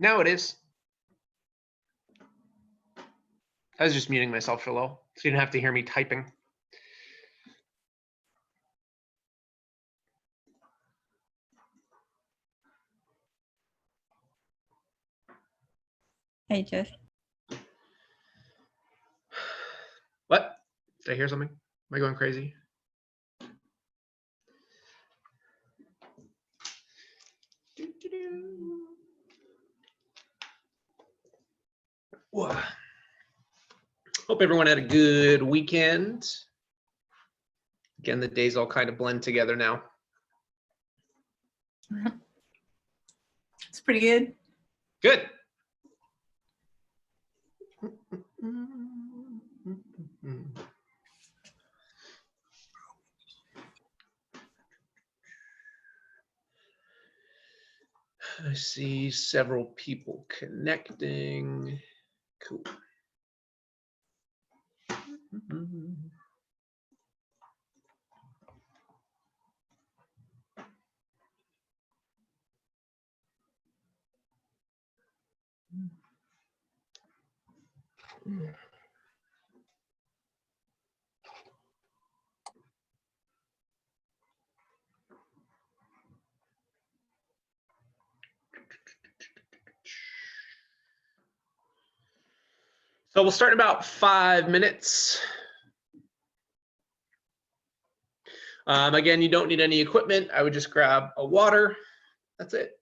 Now it is. I was just muting myself for low, so you didn't have to hear me typing. Hey, Jeff. What? Did I hear something? Am I going crazy? Whoa. Hope everyone had a good weekend. Again, the days all kind of blend together now. It's pretty good. Good. I see several people connecting. Cool. So we'll start in about 5 minutes. Again, you don't need any equipment. I would just grab a water. That's it.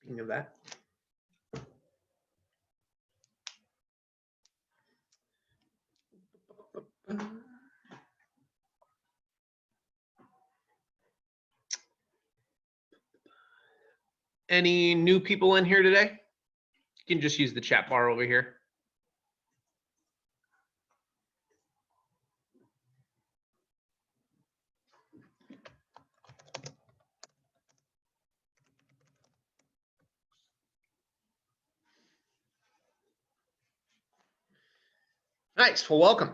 Speaking of that. Any new people in here today? You can just use the chat bar over here. Nice. Well, welcome.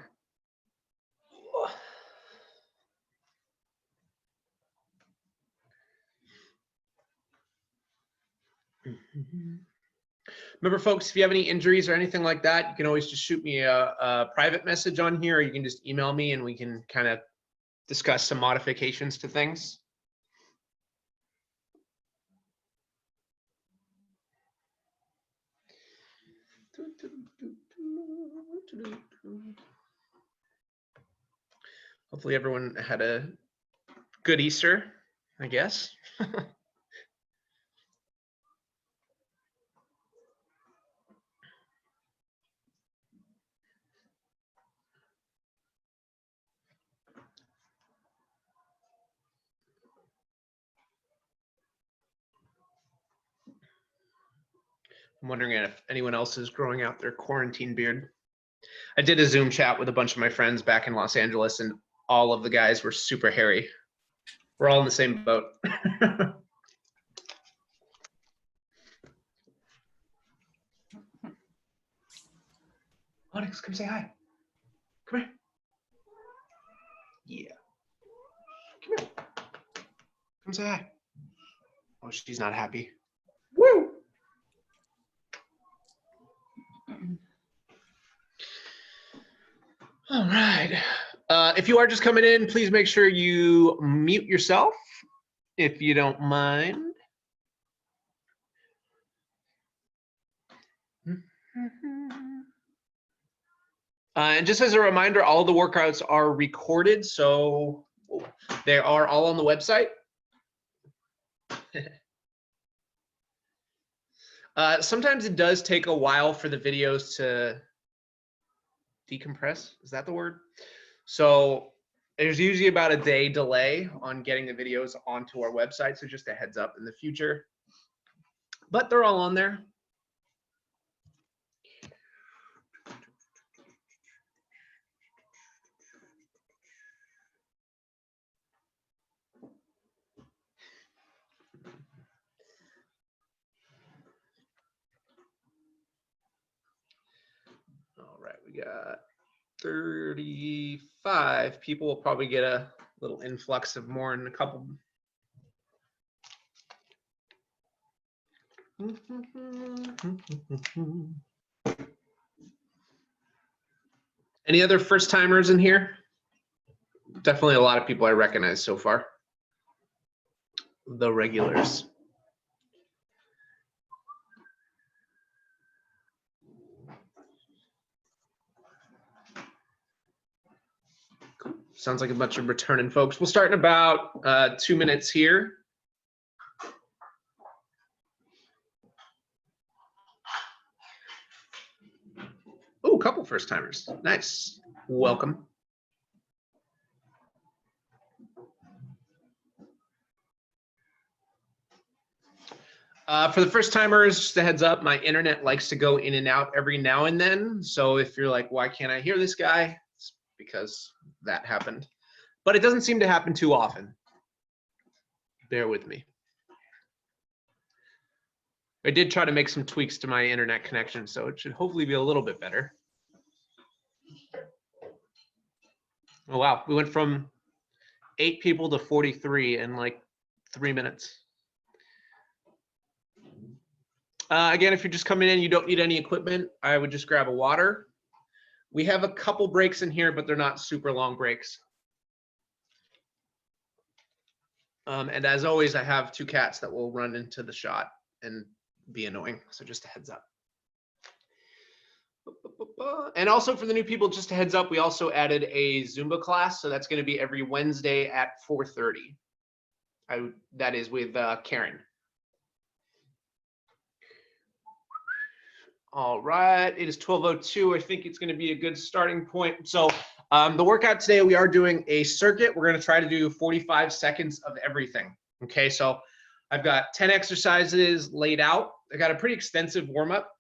Remember, folks, if you have any injuries or anything like that, you can always just shoot me a private message on here, or you can just email me and we can kind of discuss some modifications to things. Hopefully everyone had a good Easter, I guess. I'm wondering if anyone else is growing out their quarantine beard. I did a Zoom chat with a bunch of my friends back in Los Angeles, and all of the guys were super hairy. We're all in the same boat. Onyx, come say hi. Come here. Yeah. Come here. Come say hi. Oh, she's not happy. Woo! All right. If you are just coming in, please make sure you mute yourself, if you don't mind. And just as a reminder, all the workouts are recorded, so they are all on the website. Sometimes it does take a while for the videos to decompress. Is that the word? So there's usually about a day delay on getting the videos onto our website. So just a heads up in the future. But they're all on there. All right, we got 35 people. Will probably get a little influx of more in a couple. Any other first timers in here? Definitely a lot of people I recognize so far. The regulars. Cool. Sounds like a bunch of returning folks. We'll start in about 2 minutes here. Oh, a couple first timers. Nice. Welcome. For the first timers, just a heads up, my internet likes to go in and out every now and then. So if you're like, why can't I hear this guy? It's because that happened. But it doesn't seem to happen too often. Bear with me. I did try to make some tweaks to my internet connection, so it should hopefully be a little bit better. Oh, wow. We went from 8 people to 43 in like 3 minutes. Again, if you're just coming in, you don't need any equipment. I would just grab a water. We have a couple breaks in here, but they're not super long breaks. And as always, I have 2 cats that will run into the shot and be annoying. So just a heads up. And also for the new people, just a heads up, we also added a Zumba class. So that's going to be every Wednesday at 4:30. That is with Karen. All right, it is 12:02. I think it's going to be a good starting point. So the workout today, we are doing a circuit. We're going to try to do 45 seconds of everything. Okay, so I've got 10 exercises laid out. I got a pretty extensive warm up.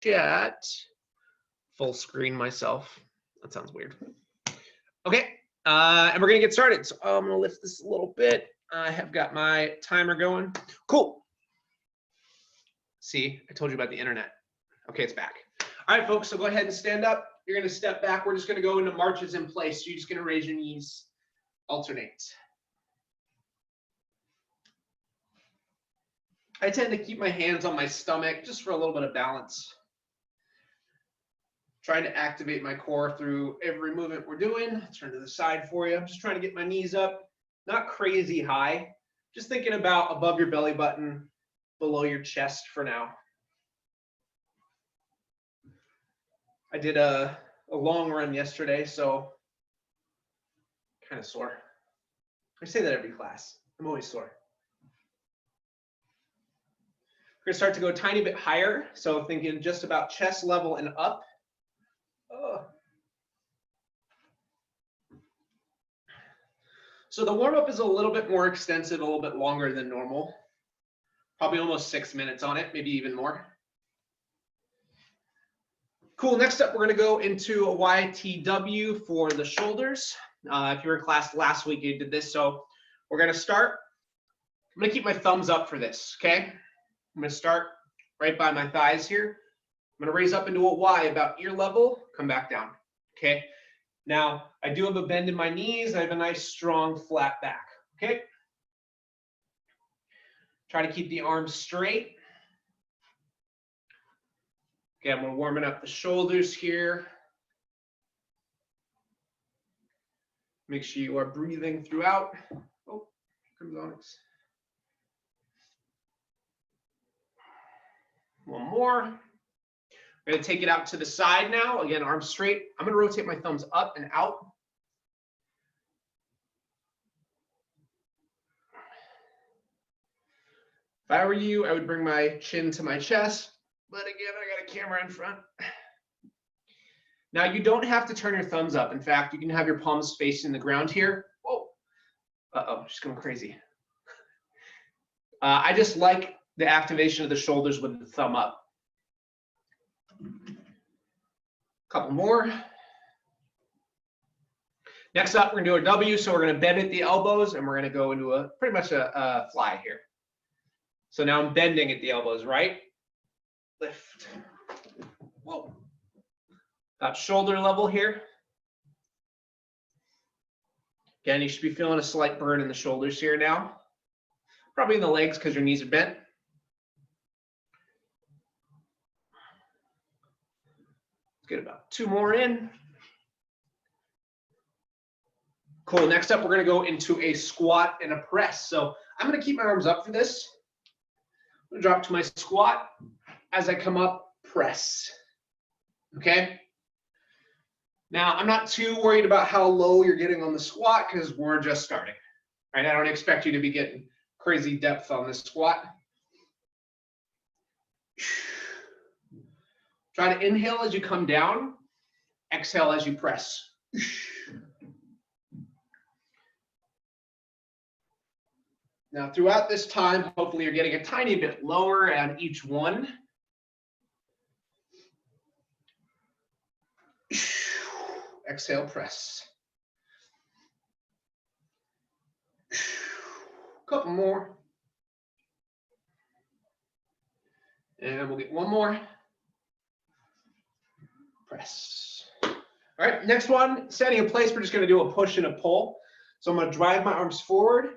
Chat, full screen myself. That sounds weird. Okay, and we're gonna get started. So I'm gonna lift this a little bit. I have got my timer going. Cool. See, I told you about the internet. Okay, it's back. All right, folks, so go ahead and stand up. You're gonna step back. We're just gonna go into marches in place. So you're just gonna raise your knees, alternate. I tend to keep my hands on my stomach just for a little bit of balance. Trying to activate my core through every movement we're doing. Turn to the side for you. I'm just trying to get my knees up, not crazy high. Just thinking about above your belly button, below your chest for now. I did a long run yesterday, so kind of sore. I say that every class. I'm always sore. We're gonna start to go a tiny bit higher. So thinking just about chest level and up. So the warm-up is a little bit more extensive, a little bit longer than normal. Probably almost 6 minutes on it, maybe even more. Cool, next up, we're gonna go into a YTW for the shoulders. If you were in class last week, you did this. So we're gonna start. I'm gonna keep my thumbs up for this, okay? I'm gonna start right by my thighs here. I'm gonna raise up into a Y about ear level, come back down, okay? Now, I do have a bend in my knees. I have a nice, strong, flat back, okay? Try to keep the arms straight. Again, we're warming up the shoulders here. Make sure you are breathing throughout. Oh, here comes Onyx. One more. We're gonna take it out to the side now. Again, arms straight. I'm gonna rotate my thumbs up and out. If I were you, I would bring my chin to my chest. But again, I got a camera in front. Now you don't have to turn your thumbs up. In fact, you can have your palms facing the ground here. Whoa. Uh-oh, she's going crazy. I just like the activation of the shoulders with the thumb up. Couple more. Next up, we're gonna do a W. So we're gonna bend at the elbows and we're gonna go into a pretty much a fly here. So now I'm bending at the elbows, right? Lift. Whoa. About shoulder level here. Again, you should be feeling a slight burn in the shoulders here now. Probably in the legs because your knees are bent. Let's get about 2 more in. Cool. Next up, we're going to go into a squat and a press. So I'm going to keep my arms up for this. I'm going to drop to my squat. As I come up, press. Okay? Now, I'm not too worried about how low you're getting on the squat because we're just starting. Right? I don't expect you to be getting crazy depth on this squat. Try to inhale as you come down. Exhale as you press. Now, throughout this time, hopefully you're getting a tiny bit lower on each one. Exhale, press. Couple more. And we'll get one more. Press. All right, next one, standing in place, we're just gonna do a push and a pull. So I'm gonna drive my arms forward.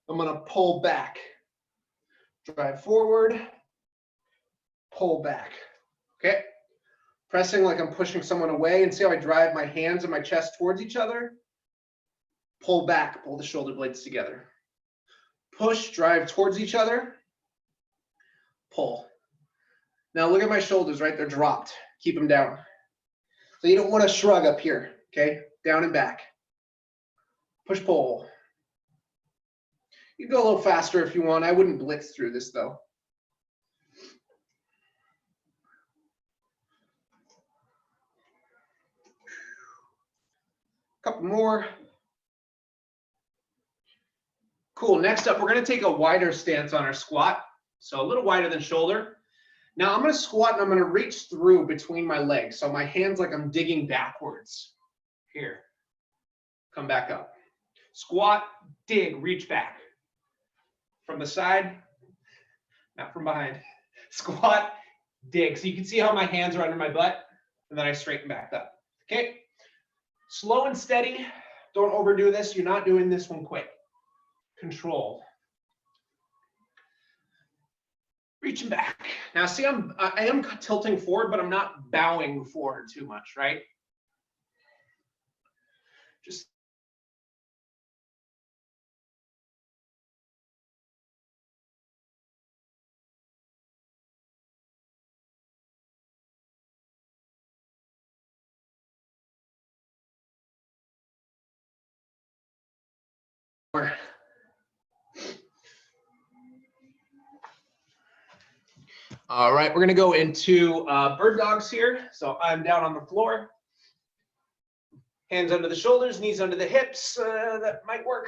I'm gonna pull back. Drive forward, pull back. Okay? Pressing like I'm pushing someone away, and see how I drive my hands and my chest towards each other? Pull back, pull the shoulder blades together. Push, drive towards each other, pull. Now look at my shoulders, right? They're dropped. Keep them down. So you don't want to shrug up here, okay? Down and back. Push, pull. You can go a little faster if you want. I wouldn't blitz through this though. Couple more. Cool. Next up, we're going to take a wider stance on our squat. So a little wider than shoulder. Now I'm going to squat and I'm going to reach through between my legs. So my hands like I'm digging backwards. Here. Come back up. Squat, dig, reach back. From the side, not from behind. Squat, dig. So you can see how my hands are under my butt, and then I straighten back up. Okay? Slow and steady. Don't overdo this. You're not doing this one quick. Control. Reaching back. Now see, I am tilting forward, but I'm not bowing forward too much, right? Just all right, we're going to go into bird dogs here. So I'm down on the floor. Hands under the shoulders, knees under the hips. That might work.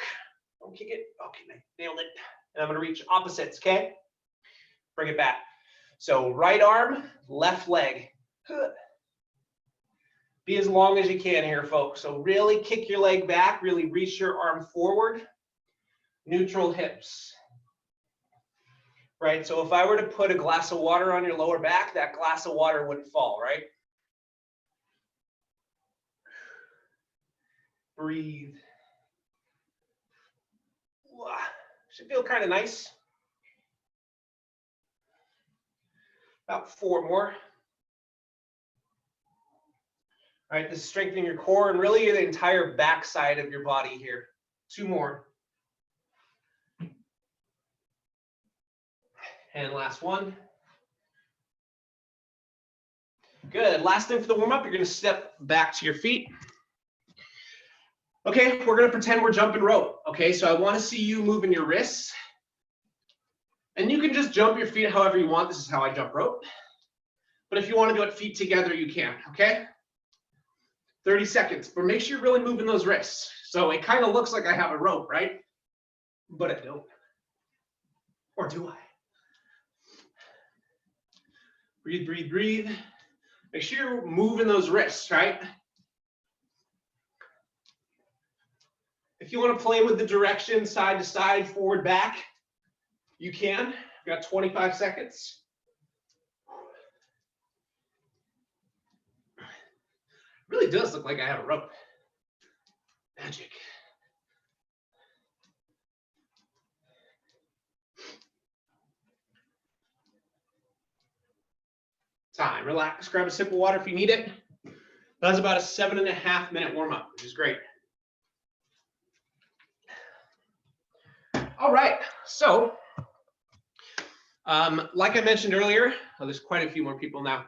Don't kick it. Okay, nailed it. And I'm going to reach opposites, okay? Bring it back. So right arm, left leg. Be as long as you can here, folks. So really kick your leg back. Really reach your arm forward. Neutral hips. Right, so if I were to put a glass of water on your lower back, that glass of water wouldn't fall, right? Breathe. Should feel kind of nice. About 4 more. All right, this is strengthening your core and really the entire back side of your body here. 2 more. And last one. Good. Last thing for the warm-up, you're going to step back to your feet. Okay, we're going to pretend we're jumping rope. Okay, so I want to see you moving your wrists. And you can just jump your feet however you want. This is how I jump rope. But if you want to do it feet together, you can. Okay? 30 seconds. But make sure you're really moving those wrists. So it kind of looks like I have a rope, right? But I don't. Or do I? Breathe, breathe, breathe. Make sure you're moving those wrists, right? If you want to play with the direction, side to side, forward, back, you can. We got 25 seconds. Really does look like I have a rope. Magic. Time. Relax. Grab a sip of water if you need it. That's about a 7.5 minute warm up, which is great. All right. So, like I mentioned earlier, there's quite a few more people now.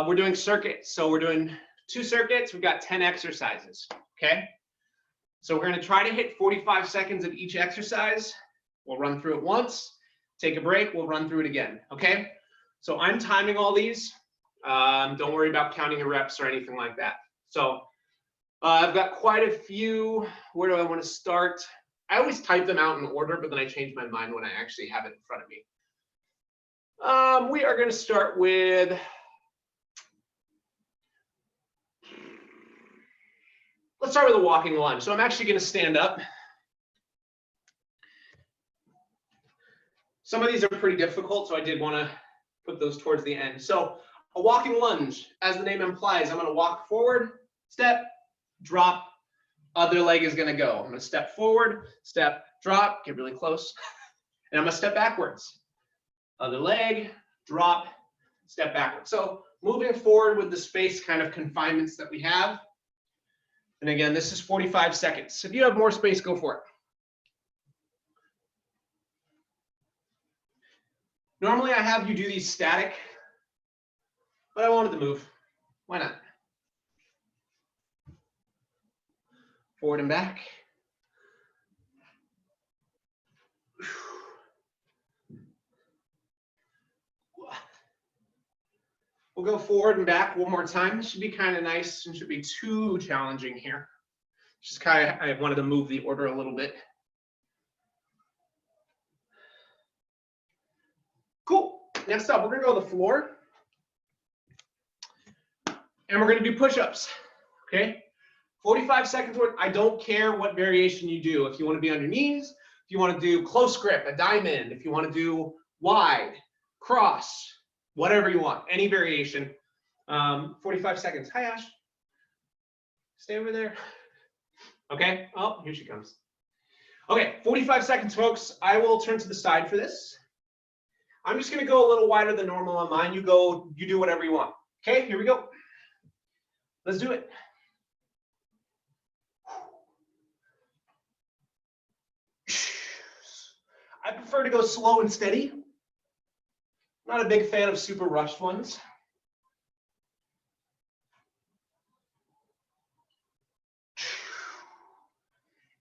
We're doing circuits. So we're doing 2 circuits. We've got 10 exercises. Okay. So we're going to try to hit 45 seconds of each exercise. We'll run through it once, take a break. We'll run through it again. Okay. So I'm timing all these. Don't worry about counting your reps or anything like that. So I've got quite a few. Where do I want to start? I always type them out in order, but then I change my mind when I actually have it in front of me. We are going to start with, let's start with a walking lunge. So I'm actually going to stand up. Some of these are pretty difficult, so I did want to put those towards the end. So a walking lunge, as the name implies, I'm going to walk forward, step, drop, other leg is going to go. I'm going to step forward, step, drop, get really close, and I'm going to step backwards. Other leg, drop, step backwards. So moving forward with the space kind of confinements that we have. And again, this is 45 seconds. If you have more space, go for it. Normally I have you do these static, but I wanted to move. Why not? Forward and back. We'll go forward and back one more time. This should be kind of nice and should be too challenging here. Just kind of, I wanted to move the order a little bit. Cool. Next up, we're going to go to the floor. And we're going to do push-ups. Okay? 45 seconds worth. I don't care what variation you do. If you want to be on your knees, if you want to do close grip, a diamond, if you want to do wide, cross, whatever you want, any variation. 45 seconds. Hi, Ash. Stay over there. Okay. Oh, here she comes. Okay, 45 seconds, folks. I will turn to the side for this. I'm just going to go a little wider than normal on mine. You do whatever you want. Okay, here we go. Let's do it. I prefer to go slow and steady. Not a big fan of super rushed ones.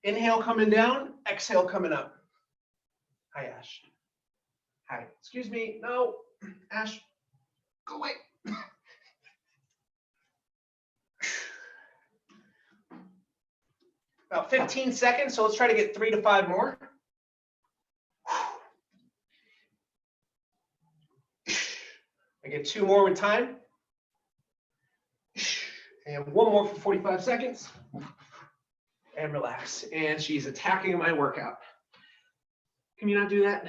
Inhale coming down, exhale coming up. Hi, Ash. Hi. Excuse me. No, Ash, go away. About 15 seconds, so let's try to get 3 to 5 more. I get 2 more with time. And 1 more for 45 seconds. And relax. And she's attacking my workout. Can you not do that?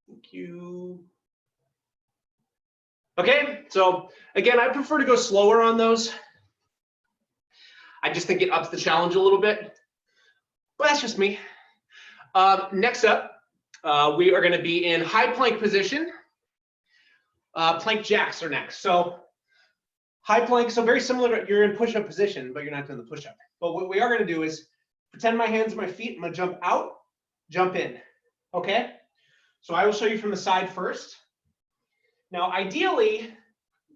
Thank you. Okay, so again, I prefer to go slower on those. I just think it ups the challenge a little bit. But that's just me. Next up, we are going to be in high plank position. Plank jacks are next. So high plank, so very similar to, you're in push-up position, but you're not doing the push-up. But what we are going to do is pretend my hands are my feet. I'm going to jump out, jump in. Okay? So I will show you from the side first. Now, ideally,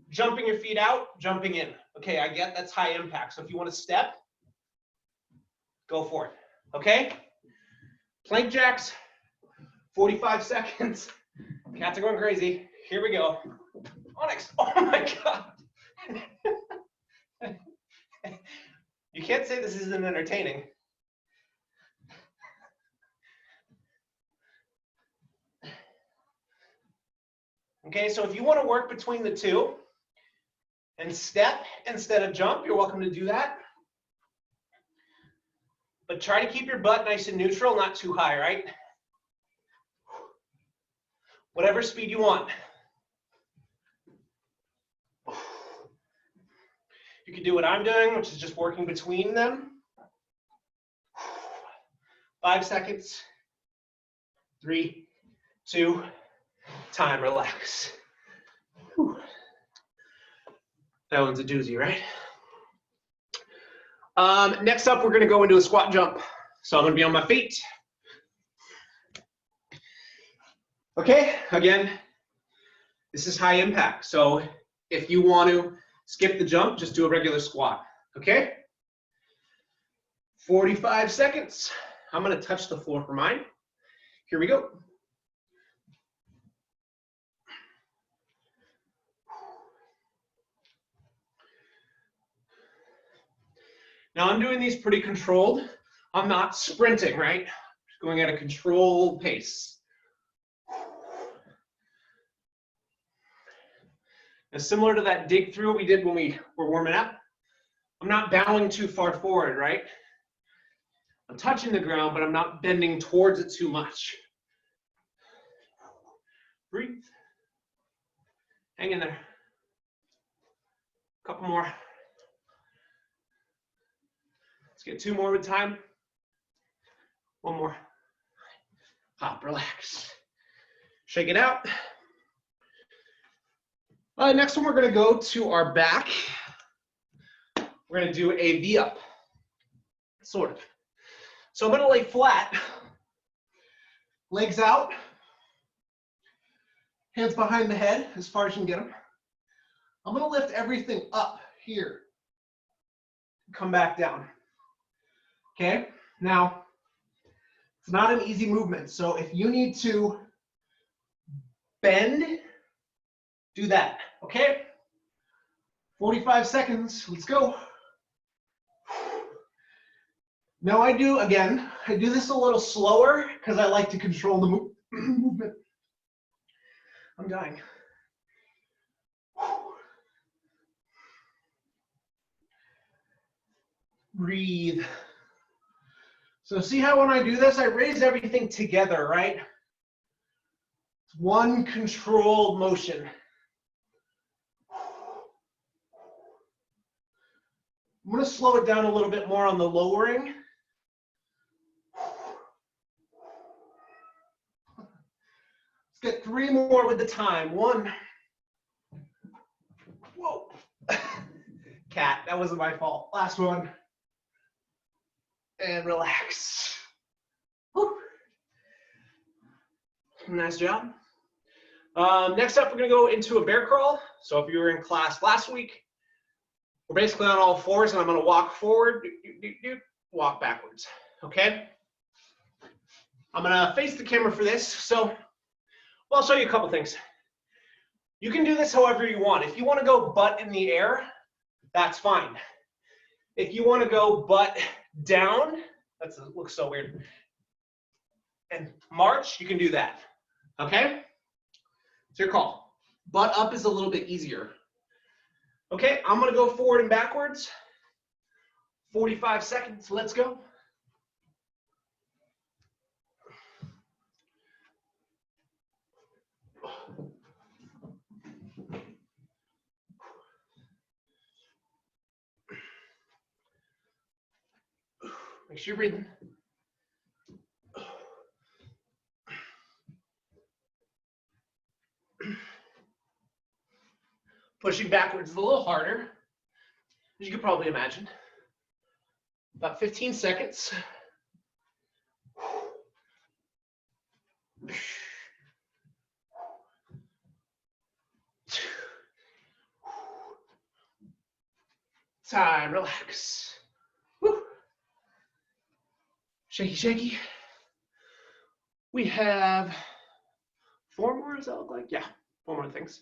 jumping your feet out, jumping in. Okay, I get that's high impact. So if you want to step, go for it. Okay? Plank jacks, 45 seconds. Cats are going crazy. Here we go. Onyx. Oh my God. You can't say this isn't entertaining. Okay, so if you want to work between the two and step instead of jump, you're welcome to do that. But try to keep your butt nice and neutral, not too high, right? Whatever speed you want. You can do what I'm doing, which is just working between them. 5 seconds. 3, 2, time, relax. Whew. That one's a doozy, right? Next up, we're gonna go into a squat jump. So I'm gonna be on my feet. Okay, again, this is high impact. So if you want to skip the jump, just do a regular squat, okay? 45 seconds. I'm gonna touch the floor for mine. Here we go. Now I'm doing these pretty controlled. I'm not sprinting, right? Just going at a controlled pace. Now, similar to that dig through we did when we were warming up, I'm not bowing too far forward, right? I'm touching the ground, but I'm not bending towards it too much. Breathe. Hang in there. Couple more. Let's get 2 more with time. 1 more. Hop, relax. Shake it out. Next one, we're going to go to our back. We're going to do a V up, sort of. So I'm going to lay flat, legs out, hands behind the head as far as you can get them. I'm going to lift everything up here, come back down. Okay, now it's not an easy movement. So if you need to bend, do that, okay? 45 seconds, let's go. Now I do this a little slower because I like to control the movement. I'm dying. Breathe. So see how when I do this, I raise everything together, right? It's one controlled motion. I'm going to slow it down a little bit more on the lowering. Let's get 3 more with the time. 1. Whoa. Cat, that wasn't my fault. Last one. And relax. Whew. Nice job. Next up, we're going to go into a bear crawl. So if you were in class last week, we're basically on all fours, and I'm going to walk forward, walk backwards. Okay? I'm going to face the camera for this. So I'll show you a couple things. You can do this however you want. If you want to go butt in the air, that's fine. If you want to go butt down, that looks so weird, and march, you can do that. Okay? It's your call. Butt up is a little bit easier. Okay, I'm going to go forward and backwards. 45 seconds. Let's go. Make sure you're breathing. Pushing backwards is a little harder, as you could probably imagine. About 15 seconds. Time, relax. Woo. Shaky, shaky. We have 4 more, does that look like? Yeah, 4 more things.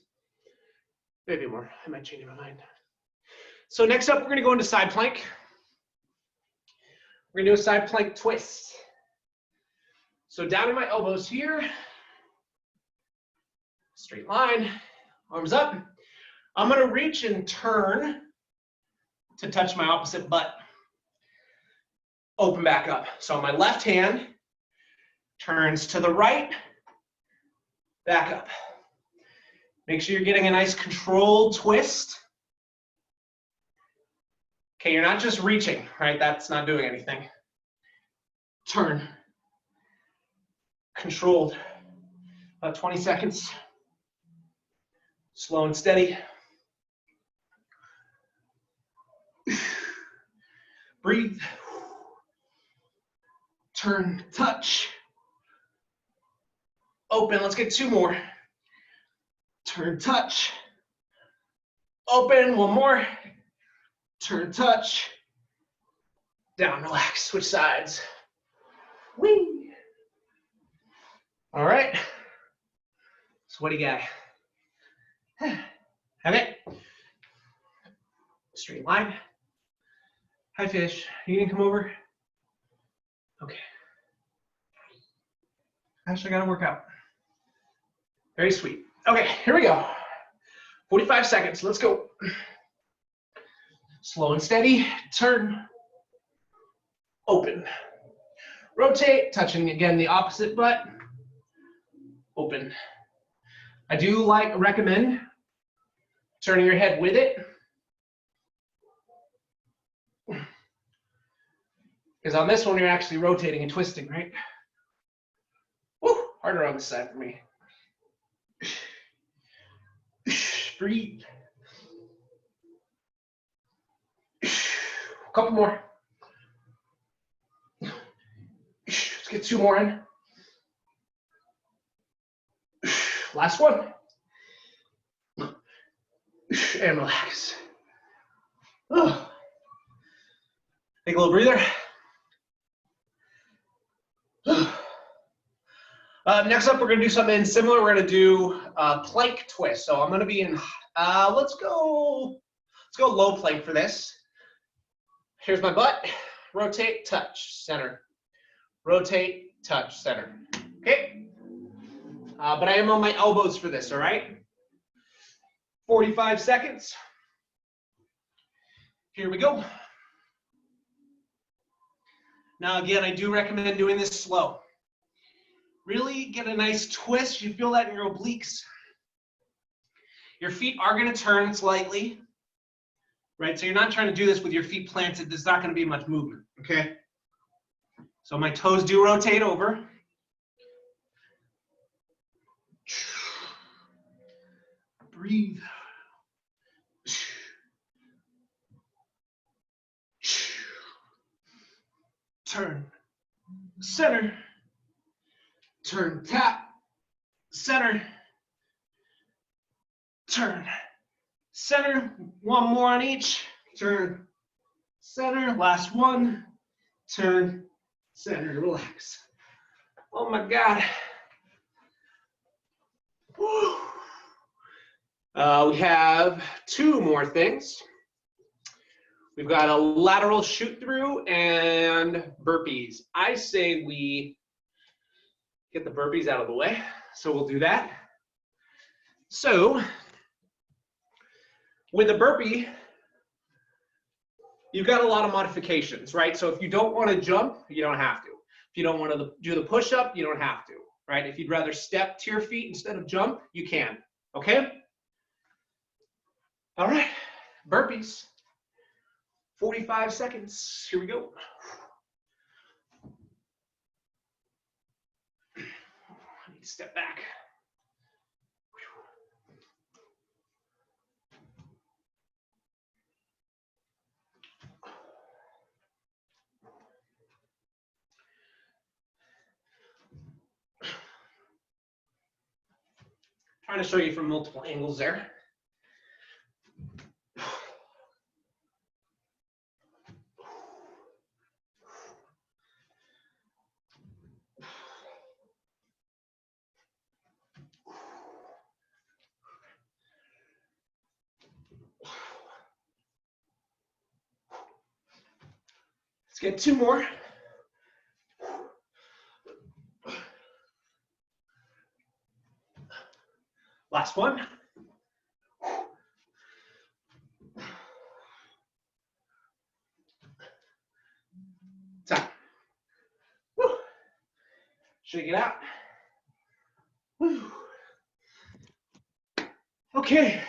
Maybe more, I might change my mind. So next up, we're gonna go into side plank. We're gonna do a side plank twist. So down in my elbows here, straight line, arms up. I'm gonna reach and turn to touch my opposite butt. Open back up. So my left hand turns to the right, back up. Make sure you're getting a nice controlled twist. Okay, you're not just reaching, right? That's not doing anything. Turn. Controlled. About 20 seconds. Slow and steady. Breathe. Turn, touch. Open, let's get 2 more. Turn, touch. Open, 1 more. Turn, touch. Down, relax, switch sides. Whee! All right. Sweaty guy. Okay. Straight line. Hi, fish. You gonna come over? Okay. Actually, I gotta work out. Very sweet. Okay, here we go. 45 seconds. Let's go. Slow and steady. Turn. Open. Rotate, touching again the opposite butt. Open. I do recommend turning your head with it. Because on this one, you're actually rotating and twisting, right? Woo, harder on this side for me. Breathe. A couple more. Let's get 2 more in. Last one. And relax. Take a little breather. Next up, we're going to do something similar. We're going to do a plank twist. So I'm going to be in, let's go low plank for this. Here's my butt. Rotate, touch, center. Rotate, touch, center. Okay? But I am on my elbows for this, all right? 45 seconds. Here we go. Now, again, I do recommend doing this slow. Really get a nice twist. You feel that in your obliques. Your feet are going to turn slightly, right? So you're not trying to do this with your feet planted. There's not going to be much movement, okay? So my toes do rotate over. Breathe. Turn. Center. Turn, tap. Center. Turn. Center. 1 more on each. Turn. Center. Last one. Turn. Center. Relax. Oh my God. Woo. We have 2 more things. We've got a lateral shoot through and burpees. I say we get the burpees out of the way. So we'll do that. So with a burpee, you've got a lot of modifications, right? So if you don't want to jump, you don't have to. If you don't want to do the push-up, you don't have to, right? If you'd rather step to your feet instead of jump, you can, okay? All right, burpees. 45 seconds, here we go. I need to step back. Trying to show you from multiple angles there. Let's get 2 more. Last one. Time. Woo. Shake it out. Woo. Okay.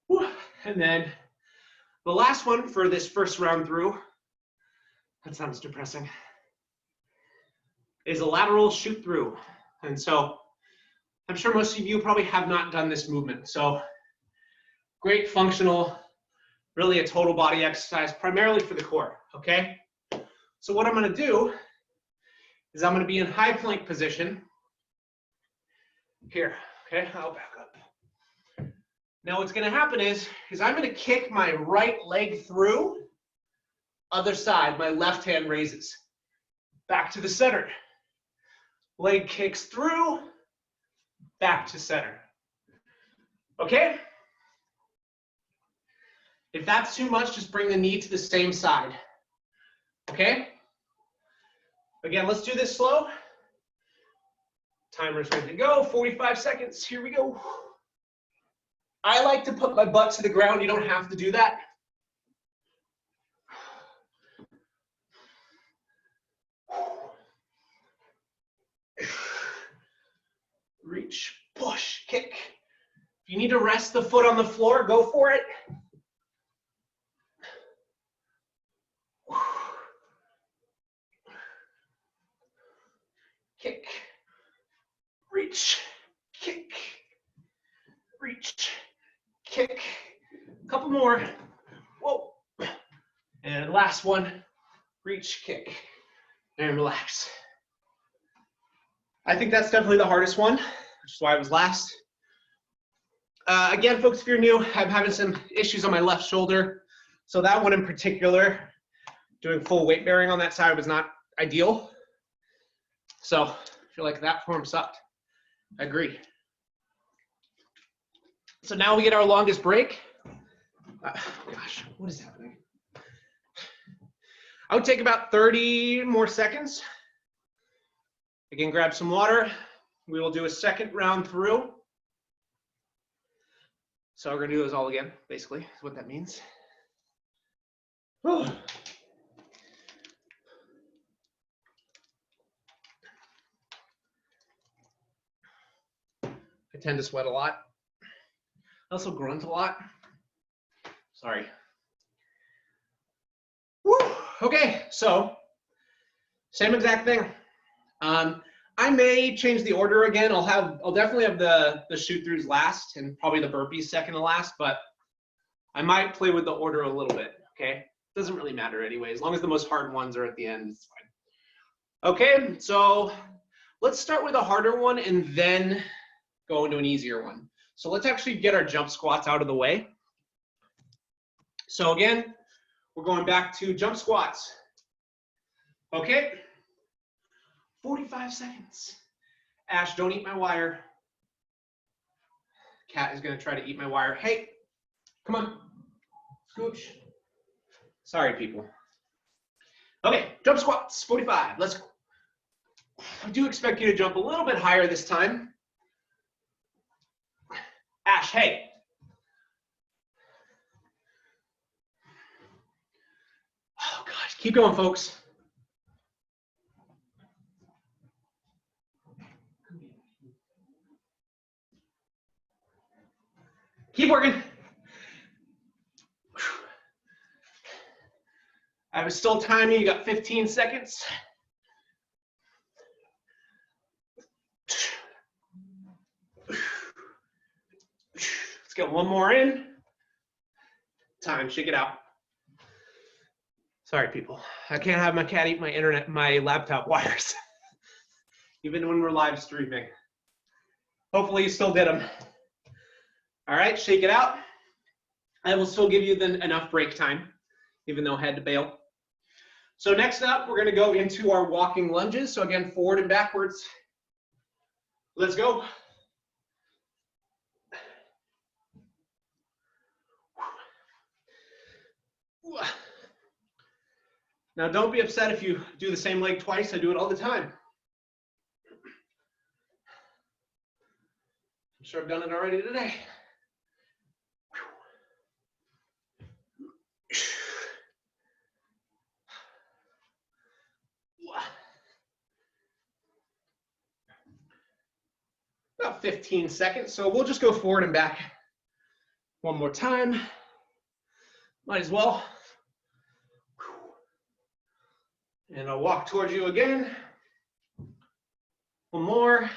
Whew. And then the last one for this first round through, that sounds depressing, is a lateral shoot through. And so I'm sure most of you probably have not done this movement. So great functional, really a total body exercise, primarily for the core, okay? So what I'm gonna do is I'm gonna be in high plank position here, okay? I'll back up. Now what's gonna happen is I'm gonna kick my right leg through, other side, my left hand raises. Back to the center. Leg kicks through, back to center. Okay? If that's too much, just bring the knee to the same side. Okay? Again, let's do this slow. Timer's ready to go, 45 seconds, here we go. I like to put my butt to the ground, you don't have to do that. Reach, push, kick. If you need to rest the foot on the floor, go for it. Kick, reach, kick, reach, kick. A couple more. Whoa. And last one, reach, kick, and relax. I think that's definitely the hardest one, which is why it was last. Again, folks, if you're new, I'm having some issues on my left shoulder. So that one in particular, doing full weight bearing on that side was not ideal. So I feel like that form sucked. I agree. So now we get our longest break. Gosh, what is happening? I would take about 30 more seconds. Again, grab some water. We will do a second round through. So we're gonna do those all again, basically, is what that means. I tend to sweat a lot. I also grunt a lot. Sorry. Woo! Okay, so same exact thing. I may change the order again. I'll definitely have the shoot throughs last and probably the burpees second to last, but I might play with the order a little bit, okay? Doesn't really matter anyway. As long as the most hard ones are at the end, it's fine. Okay, so let's start with a harder one and then go into an easier one. So let's actually get our jump squats out of the way. So again, we're going back to jump squats. Okay, 45 seconds. Ash, don't eat my wire. Cat is gonna try to eat my wire. Hey, come on, scooch. Sorry, people. Okay, jump squats, 45, let's go. I do expect you to jump a little bit higher this time. Ash, hey. Oh gosh, keep going, folks. Keep working. I was still timing, you got 15 seconds. Let's get one more in. Time, shake it out. Sorry, people. I can't have my cat eat my laptop wires, even when we're live streaming. Hopefully you still did them. All right, shake it out. I will still give you enough break time, even though I had to bail. So next up, we're gonna go into our walking lunges. So again, forward and backwards. Let's go. Now don't be upset if you do the same leg twice. I do it all the time. I'm sure I've done it already today. About about 15 seconds. So we'll just go forward and back one more time. Might as well. And I'll walk towards you again. One more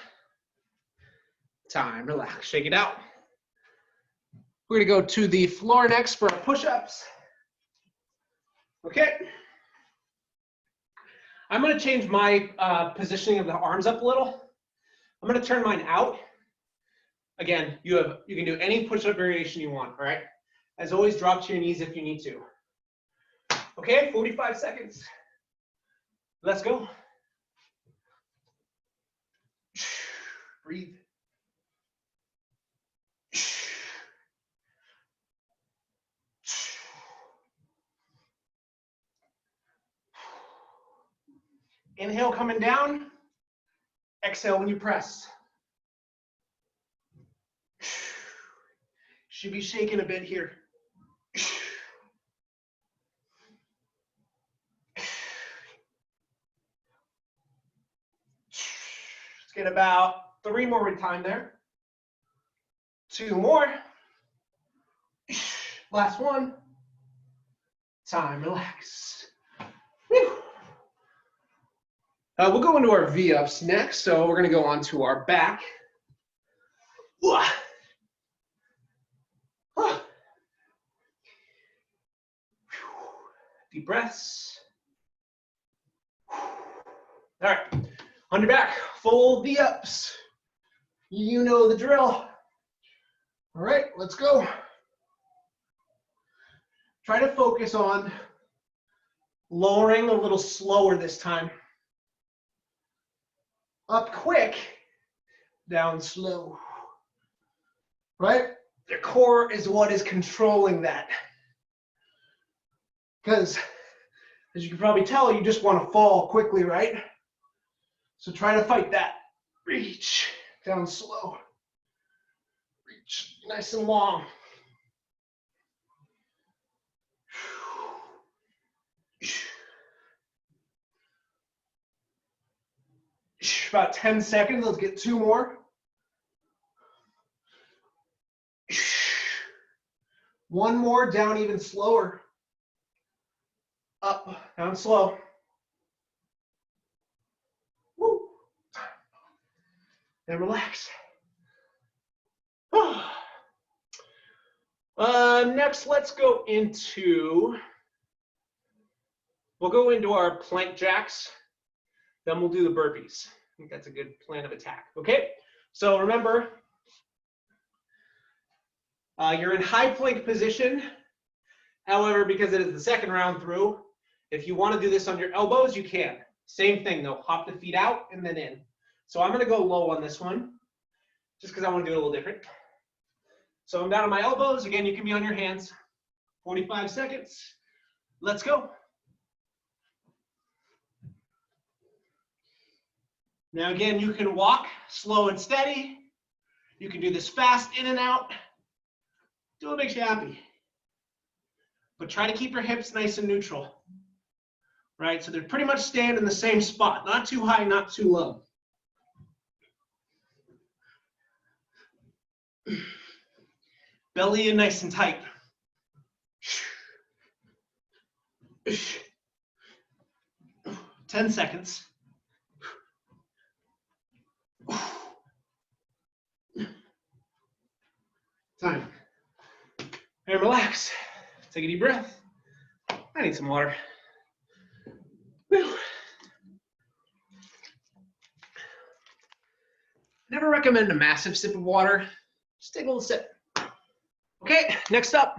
time. Relax, shake it out. We're gonna go to the floor next for our push-ups. Okay. I'm gonna change my positioning of the arms up a little. I'm gonna turn mine out. Again, you can do any push-up variation you want, all right? As always, drop to your knees if you need to. Okay, 45 seconds. Let's go. Breathe. Inhale coming down. Exhale when you press. Should be shaking a bit here. Let's get about 3 more time there. 2 more. Last one. Time, relax. Whew. We'll go into our V-ups next. So we're going to go on to our back. Deep breaths. All right, on your back, full V-ups. You know the drill. All right, let's go. Try to focus on lowering a little slower this time. Up quick, down slow. Right? The core is what is controlling that. Because, as you can probably tell, you just want to fall quickly, right? So try to fight that. Reach, down slow. Reach, nice and long. About 10 seconds, let's get 2 more. 1 more, down even slower. Up, down slow. Woo. And relax. Next, let's go into, we'll go into our plank jacks. Then we'll do the burpees. I think that's a good plan of attack. Okay, so remember, you're in high plank position. However, because it is the second round through, if you want to do this on your elbows, you can. Same thing though, hop the feet out and then in. So I'm going to go low on this one, just because I want to do it a little different. So I'm down on my elbows. Again, you can be on your hands. 45 seconds. Let's go. Now again, you can walk slow and steady. You can do this fast in and out. Do what makes you happy. But try to keep your hips nice and neutral. Right, so they're pretty much staying in the same spot. Not too high, not too low. Belly in nice and tight. 10 seconds. Time. And relax. Take a deep breath. I need some water. Whew. Never recommend a massive sip of water. Just take a little sip. Okay, next up,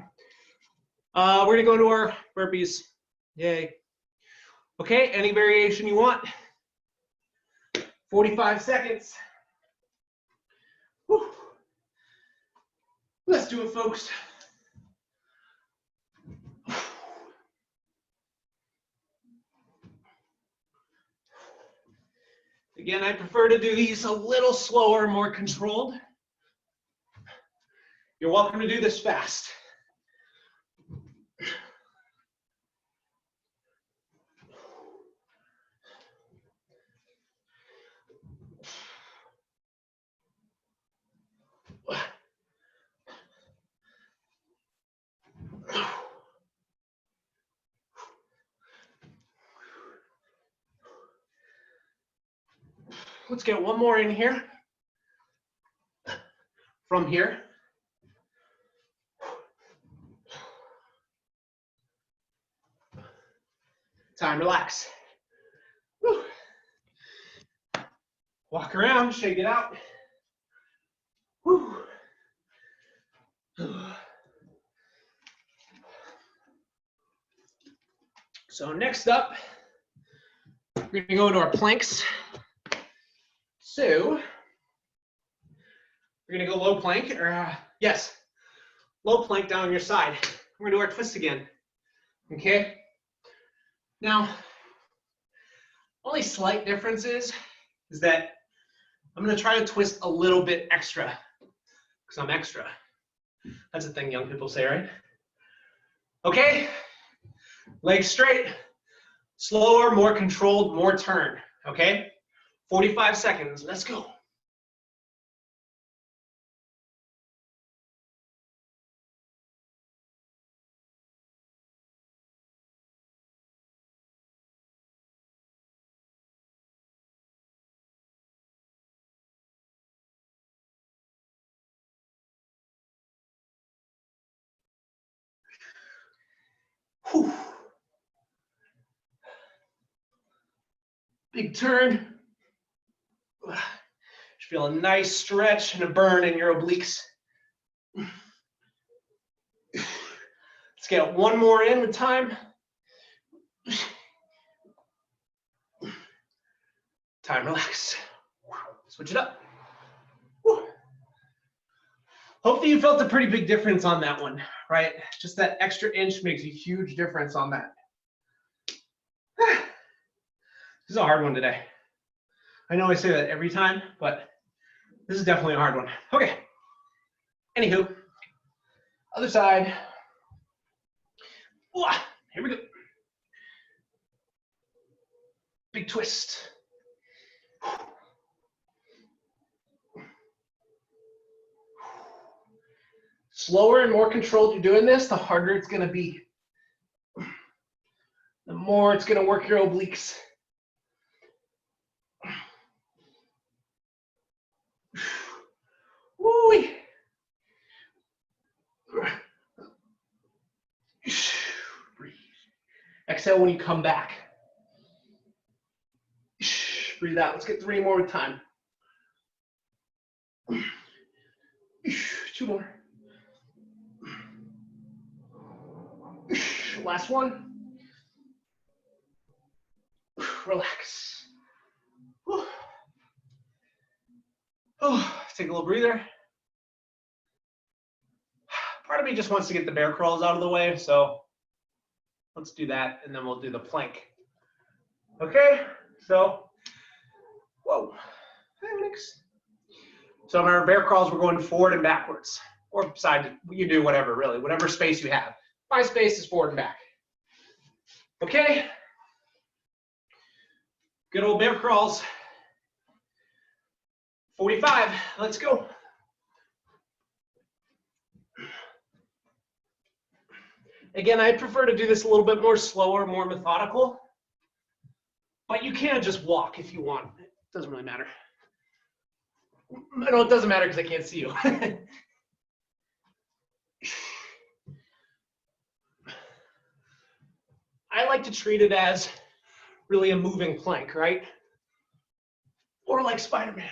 we're gonna go to our burpees. Yay. Okay, any variation you want. 45 seconds. Whew. Let's do it, folks. Again, I prefer to do these a little slower, more controlled. You're welcome to do this fast. Let's get one more in here. From here. Time, relax. Whew. Walk around, shake it out. Whew. So next up, we're gonna go into our planks. So we're gonna go low plank, or yes, low plank down on your side. We're gonna do our twist again, okay? Now, only slight difference is that I'm gonna try to twist a little bit extra, because I'm extra. That's a thing young people say, right? Okay, legs straight, slower, more controlled, more turn, okay? 45 seconds, let's go. Whew. Big turn. Just feel a nice stretch and a burn in your obliques. Let's get one more in with time. Time, relax. Switch it up. Whew. Hopefully you felt a pretty big difference on that one, right? Just that extra inch makes a huge difference on that. This is a hard one today. I know I say that every time, but this is definitely a hard one. Okay. Anywho, other side. Here we go. Big twist. Slower and more controlled you're doing this, the harder it's going to be. The more it's going to work your obliques. Woo-wee. Breathe. Exhale when you come back. Breathe out. Let's get 3 more with time. 2 more. Last one. Relax. Oh, take a little breather. Part of me just wants to get the bear crawls out of the way, so let's do that, and then we'll do the plank. Okay, so, whoa, thanks. So in our bear crawls, we're going forward and backwards, or side, you do whatever, really, whatever space you have. My space is forward and back. Okay, good old bear crawls. 45, let's go. Again, I prefer to do this a little bit more slower, more methodical, but you can just walk if you want. It doesn't really matter. No, it doesn't matter because I can't see you. I like to treat it as really a moving plank, right? Or like Spider-Man.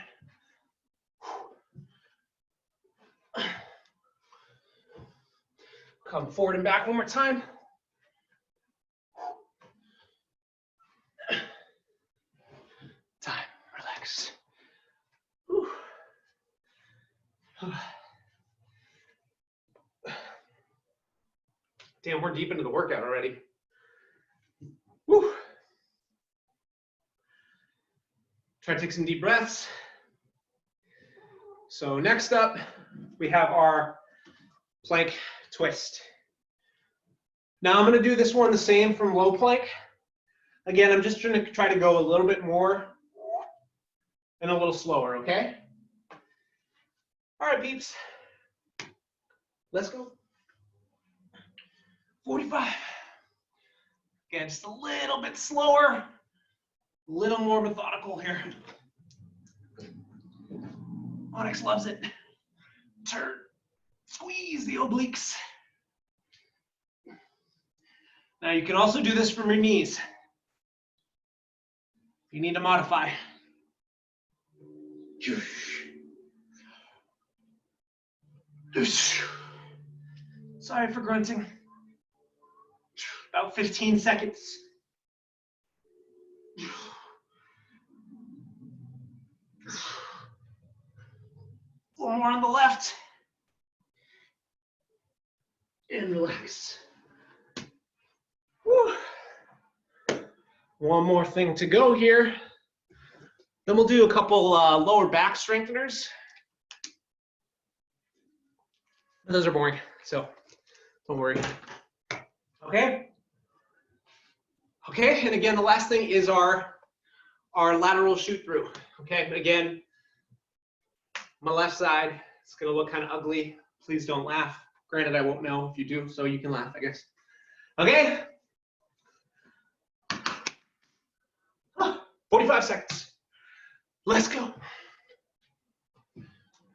Come forward and back one more time. Time, relax. Whew. Damn, we're deep into the workout already. Whew. Try to take some deep breaths. So next up, we have our plank twist. Now I'm going to do this one the same from low plank. Again, I'm just going to try to go a little bit more and a little slower, okay? All right, peeps. Let's go. 45. Again, just a little bit slower, a little more methodical here. Onyx loves it. Turn, squeeze the obliques. Now you can also do this from your knees. You need to modify. Sorry for grunting. About 15 seconds. One more on the left. And relax. Whew. One more thing to go here. Then we'll do a couple lower back strengtheners. Those are boring, so don't worry. Okay. Okay, and again, the last thing is our lateral shoot through. Okay, again, my left side, it's gonna look kind of ugly. Please don't laugh. Granted, I won't know if you do, so you can laugh, I guess. Okay. 45 seconds. Let's go.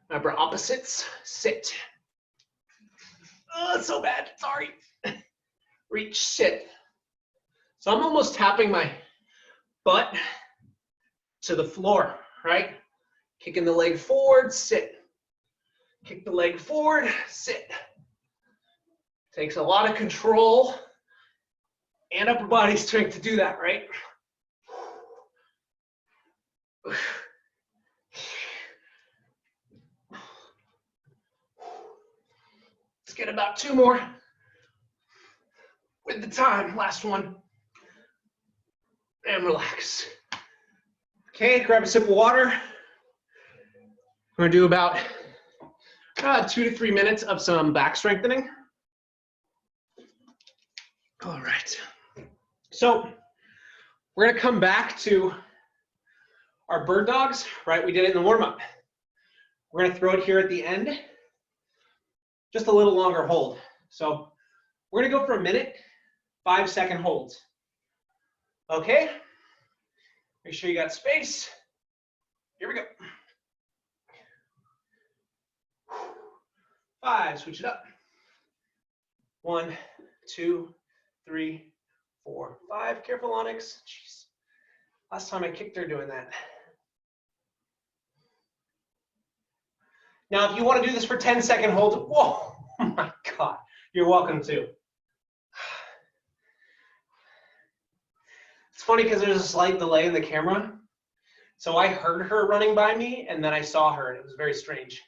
Remember, opposites, sit. Oh, it's so bad, sorry. Reach, sit. So I'm almost tapping my butt to the floor, right? Kicking the leg forward, sit. Kick the leg forward, sit. Takes a lot of control and upper body strength to do that, right? Let's get about 2 more with the time. Last one. And relax. Okay, grab a sip of water. We're gonna do about 2 to 3 minutes of some back strengthening. All right. So we're gonna come back to our bird dogs, right? We did it in the warm-up. We're gonna throw it here at the end. Just a little longer hold. So we're gonna go for a minute, 5-second holds. Okay? Make sure you got space. Here we go. 5, switch it up. 1, 2, 3, 4, 5. Careful, Onyx. Jeez. Last time I kicked her doing that. Now, if you want to do this for 10-second holds, whoa, oh my God, you're welcome to. It's funny because there's a slight delay in the camera. So I heard her running by me and then I saw her and it was very strange.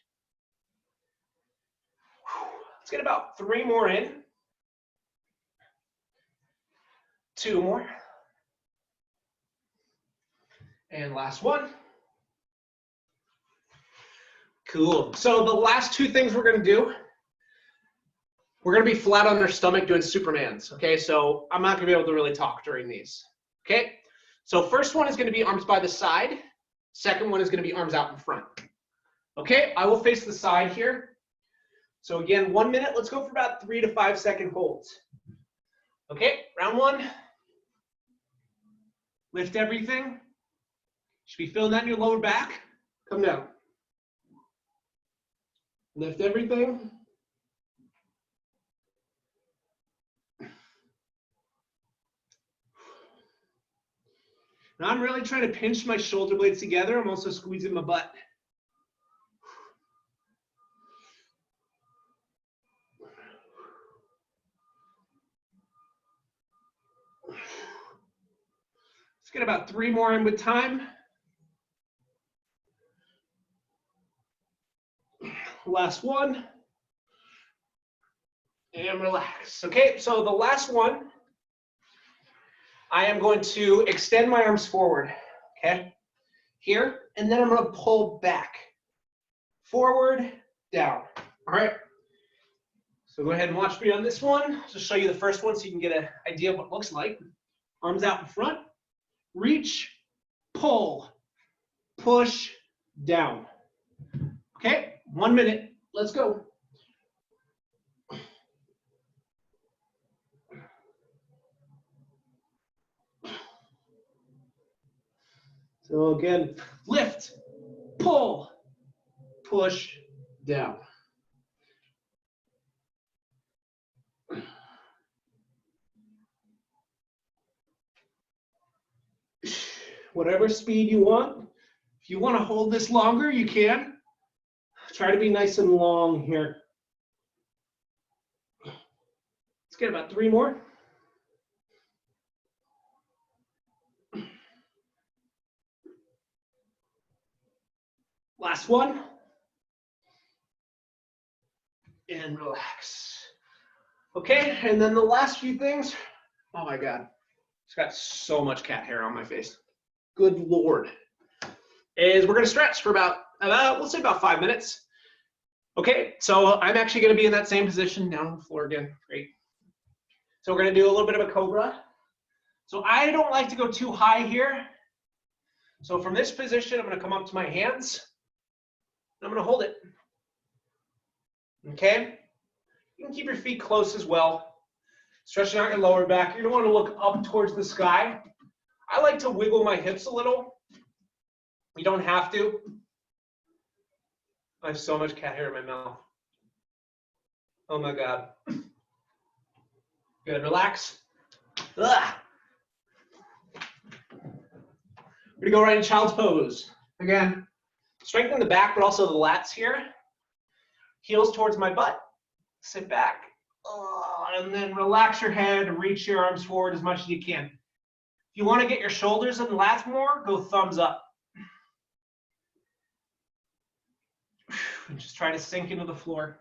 Let's get about 3 more in. 2 more. And last one. Cool. So the last 2 things we're going to do, we're going to be flat on their stomach doing Supermans. Okay, so I'm not going to be able to really talk during these. Okay, so first one is going to be arms by the side. Second one is going to be arms out in front. Okay, I will face the side here. So again, 1 minute. Let's go for about 3 to 5-second holds. Okay, round 1. Lift everything. Should be feeling that in your lower back. Come down. Lift everything. Now I'm really trying to pinch my shoulder blades together. I'm also squeezing my butt. Let's get about 3 more in with time. Last one. And relax. Okay, so the last one, I am going to extend my arms forward, okay? Here, and then I'm gonna pull back. Forward, down, all right? So go ahead and watch me on this one. I'll just show you the first one so you can get an idea of what it looks like. Arms out in front, reach, pull, push, down. Okay, 1 minute, let's go. So again, lift, pull, push, down. Whatever speed you want. If you want to hold this longer, you can. Try to be nice and long here. Let's get about 3 more. Last one. And relax. Okay, and then the last few things. Oh my God. It's got so much cat hair on my face. Good Lord. Is we're going to stretch for about, we'll say about 5 minutes. Okay, so I'm actually going to be in that same position down on the floor again. Great. So we're going to do a little bit of a cobra. So I don't like to go too high here. So from this position, I'm going to come up to my hands. And I'm going to hold it. Okay? You can keep your feet close as well. Stretching out your lower back. You're going to want to look up towards the sky. I like to wiggle my hips a little. You don't have to. I have so much cat hair in my mouth. Oh my God. Good, relax. Ugh. We're gonna go right in child's pose. Again, strengthen the back, but also the lats here. Heels towards my butt. Sit back. And then relax your head, reach your arms forward as much as you can. If you want to get your shoulders and lats more, go thumbs up. And just try to sink into the floor.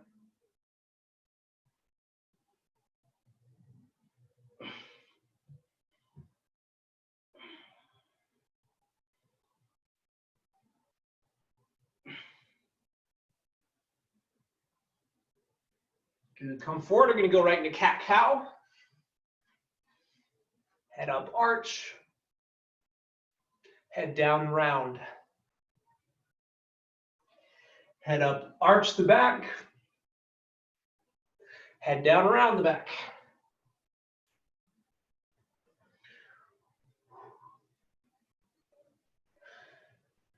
Good. Come forward. We're going to go right into cat-cow. Head up, arch. Head down, round. Head up, arch the back. Head down, around the back.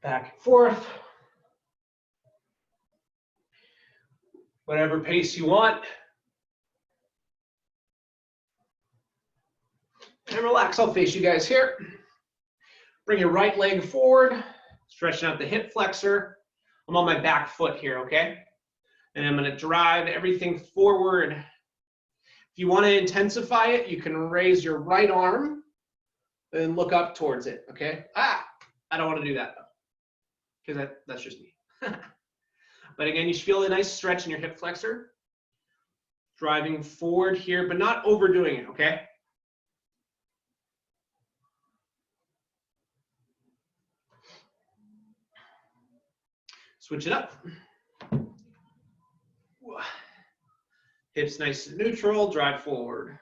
Back and forth. Whatever pace you want. And relax, I'll face you guys here. Bring your right leg forward, stretching out the hip flexor. I'm on my back foot here, okay? And I'm gonna drive everything forward. If you wanna intensify it, you can raise your right arm and look up towards it, okay? I don't wanna do that though, because that's just me. But again, you should feel a nice stretch in your hip flexor. Driving forward here, but not overdoing it, okay? Switch it up. Hips nice and neutral, drive forward.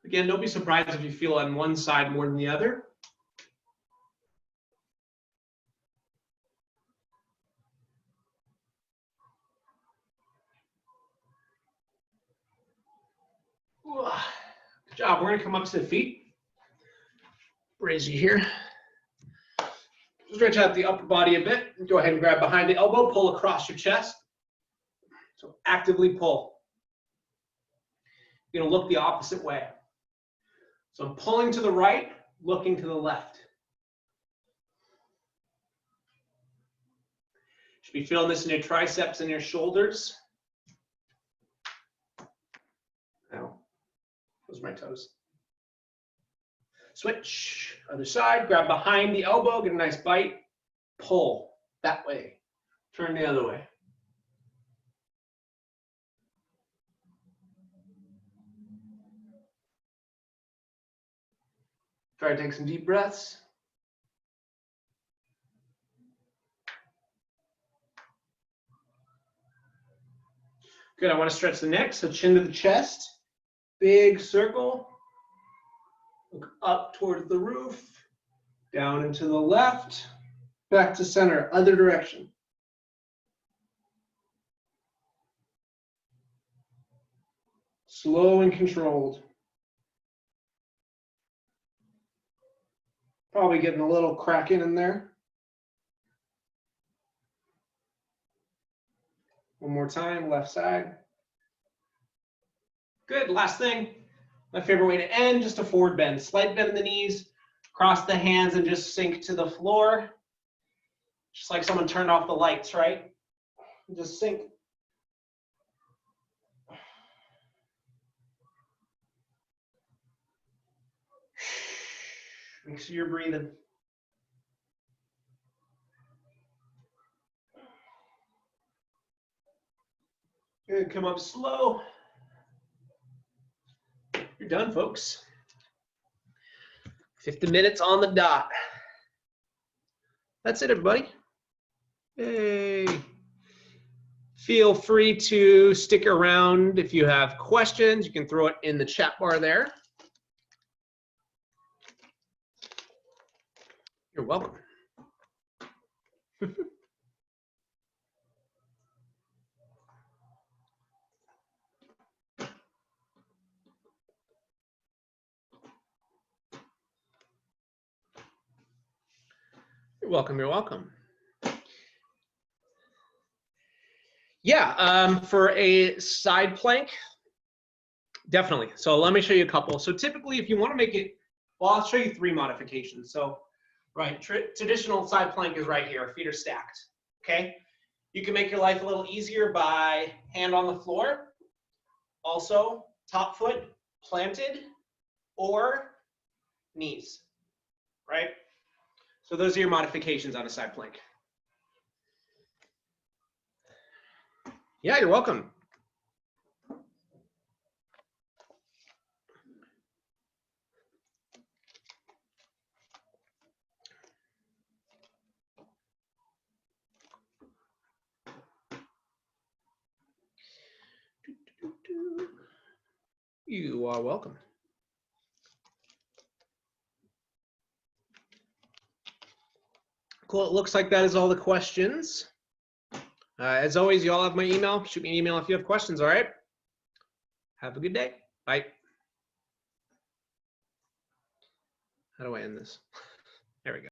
Again, don't be surprised if you feel on one side more than the other. Good job. We're going to come up to the feet. Raise you here. Stretch out the upper body a bit. Go ahead and grab behind the elbow, pull across your chest. So actively pull. You're going to look the opposite way. So I'm pulling to the right, looking to the left. You should be feeling this in your triceps and your shoulders. Ow. Those are my toes. Switch, other side, grab behind the elbow, get a nice bite, pull that way, turn the other way. Try to take some deep breaths. Good, I want to stretch the neck, so chin to the chest, big circle. Look up towards the roof, down and to the left, back to center, other direction. Slow and controlled. Probably getting a little cracking in there. One more time, left side. Good, last thing. My favorite way to end, just a forward bend. Slight bend in the knees, cross the hands and just sink to the floor. Just like someone turned off the lights, right? Just sink. Make sure you're breathing. Good, come up slow. You're done, folks. 50 minutes on the dot. That's it, everybody. Yay. Feel free to stick around if you have questions. You can throw it in the chat bar there. You're welcome. You're welcome, you're welcome. Yeah, for a side plank, definitely. So let me show you a couple. So typically if you want to make it, well, I'll show you 3 modifications. So, right, traditional side plank is right here, feet are stacked, okay? You can make your life a little easier by hand on the floor, also top foot planted or knees, right? So those are your modifications on a side plank. Yeah, you're welcome. You are welcome. Cool, it looks like that is all the questions. As always, you all have my email. Shoot me an email if you have questions, all right? Have a good day. Bye. How do I end this? There we go.